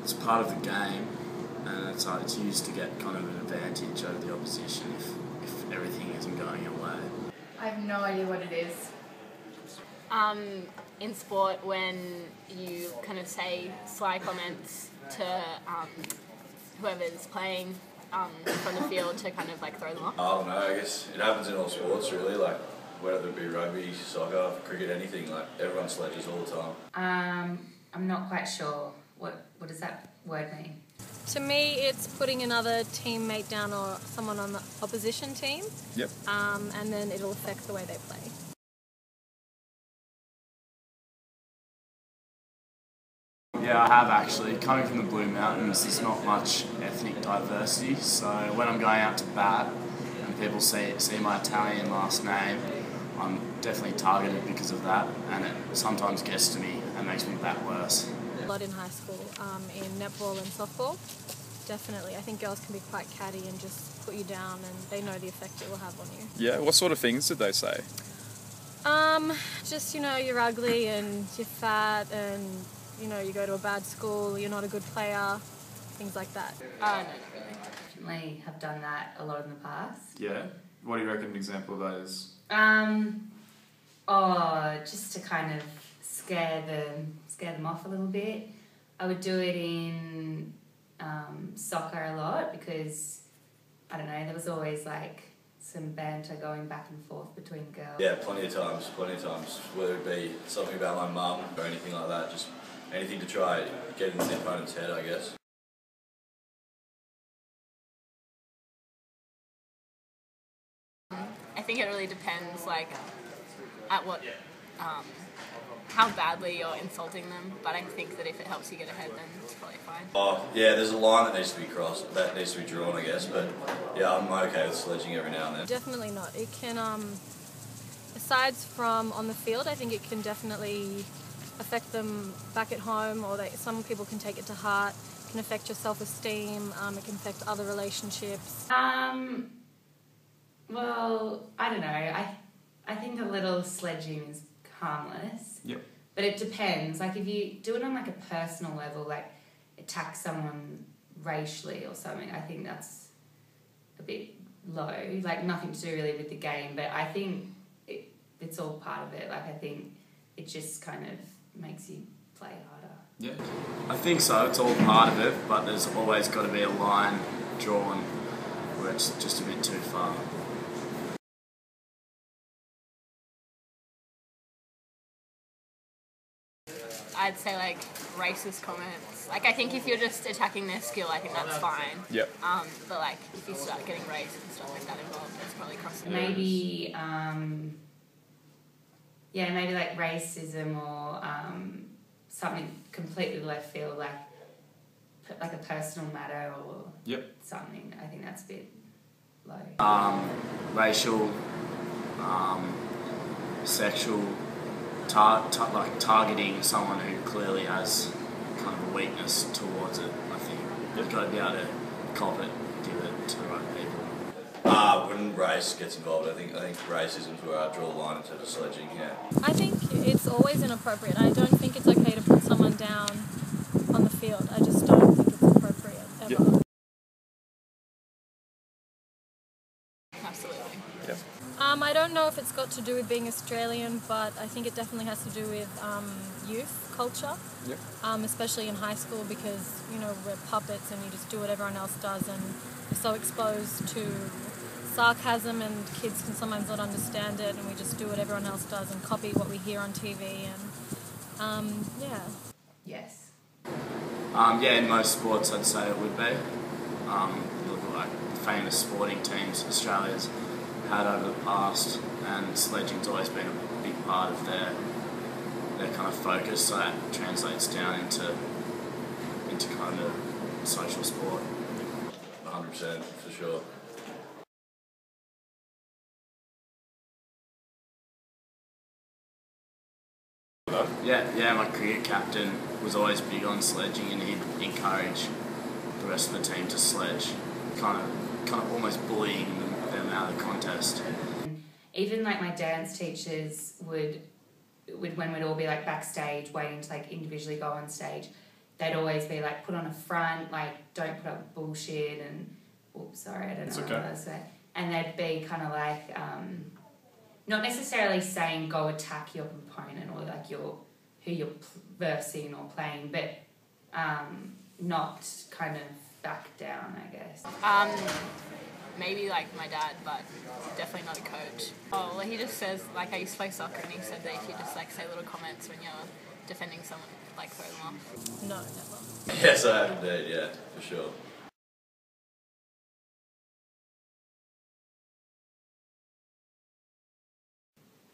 it's part of the game, and it's used to get kind of an advantage over the opposition if everything isn't going your way. I have no idea what it is. In sport, when you kind of say sly comments to whoever's playing from the field to kind of like throw them off? I don't know, I guess it happens in all sports really, like whether it be rugby, soccer, cricket, anything, like everyone sledges all the time. I'm not quite sure. What does that word mean? To me, it's putting another teammate down or someone on the opposition team. Yep. And then it'll affect the way they play. Yeah, I have actually. Coming from the Blue Mountains, there's not much ethnic diversity, so when I'm going out to bat and people see my Italian last name, I'm definitely targeted because of that, and it sometimes gets to me and makes me bat worse. A lot in high school, in netball and softball, definitely. I think girls can be quite catty and just put you down, and they know the effect it will have on you. Yeah, what sort of things did they say? Just, you're ugly and you're fat and, you go to a bad school, you're not a good player, things like that. No, not really. Definitely have done that a lot in the past. Yeah. What do you reckon an example of that is? Just to kind of scare them off a little bit. I would do it in soccer a lot because, I don't know, there was always like some banter going back and forth between girls. Yeah, plenty of times, whether it be something about my mum or anything like that, just anything to try get in the opponent's head, I guess. I think it really depends, like, at what, how badly you're insulting them, but I think that if it helps you get ahead, then it's probably fine. Oh, yeah, there's a line that needs to be crossed, that needs to be drawn, I guess, but yeah, I'm okay with sledging every now and then. Definitely not. It can, aside from on the field, I think it can definitely affect them back at home, or some people can take it to heart. It can affect your self-esteem, it can affect other relationships. Well, I don't know. I think a little sledging is harmless. Yep. But it depends. Like if you do it on like a personal level, like attack someone racially or something, I think that's a bit low. Like nothing to do really with the game, but I think it's all part of it. Like I think it just kind of makes you play harder. Yeah. I think so, it's all part of it, but there's always got to be a line drawn where it's just a bit too far. I'd say like racist comments. Like I think if you're just attacking their skill, I think that's fine. Yep. But like if you start getting race and stuff like that involved, that's probably crossing. Maybe maybe like racism or something completely left field, like a personal matter or something. I think that's a bit low. Racial, sexual, like targeting someone who clearly has kind of a weakness towards it. I think you've got to be able to cop it, give it to the right people. When race gets involved, I think racism is where I draw the line in terms of sledging, yeah. I think it's always inappropriate. I don't think it's okay to put someone down on the field. I just don't think it's appropriate ever. Yep. Absolutely. Yep. I don't know if it's got to do with being Australian, but I think it definitely has to do with youth culture, Yep. Especially in high school because, we're puppets and you just do what everyone else does and you're so exposed to sarcasm and kids can sometimes not understand it and we just do what everyone else does and copy what we hear on TV and, yeah. Yes. In most sports I'd say it would be. You look at like the famous sporting teams Australia's had over the past, and sledging's always been a big part of their kind of focus, so that translates down into kind of social sport. 100% for sure. Yeah, my cricket captain was always big on sledging, and he'd encourage the rest of the team to sledge, kind of almost bullying them out of the contest. Even like my dance teachers would when we'd all be like backstage waiting to like individually go on stage, they'd always be like, put on a front, like, don't put up bullshit, and oops, sorry, I don't know what I was saying. And they'd be kind of like, not necessarily saying go attack your opponent or like who you're versing or playing, but not kind of back down, I guess. Maybe like my dad, but definitely not a coach. Oh, well, he just says, like, I used to play soccer, and he said that if you just like say little comments when you're defending someone, like throw them off. No, never. Yes, I have indeed, yeah, for sure.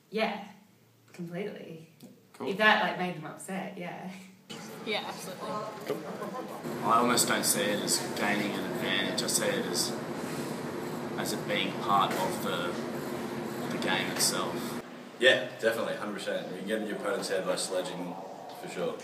Yeah, completely. Cool. If that like made them upset, yeah. Yeah, absolutely. I almost don't see it as gaining an advantage. I see it as it being part of the game itself. Yeah, definitely, 100%. You can get in your opponent's head by sledging, for sure.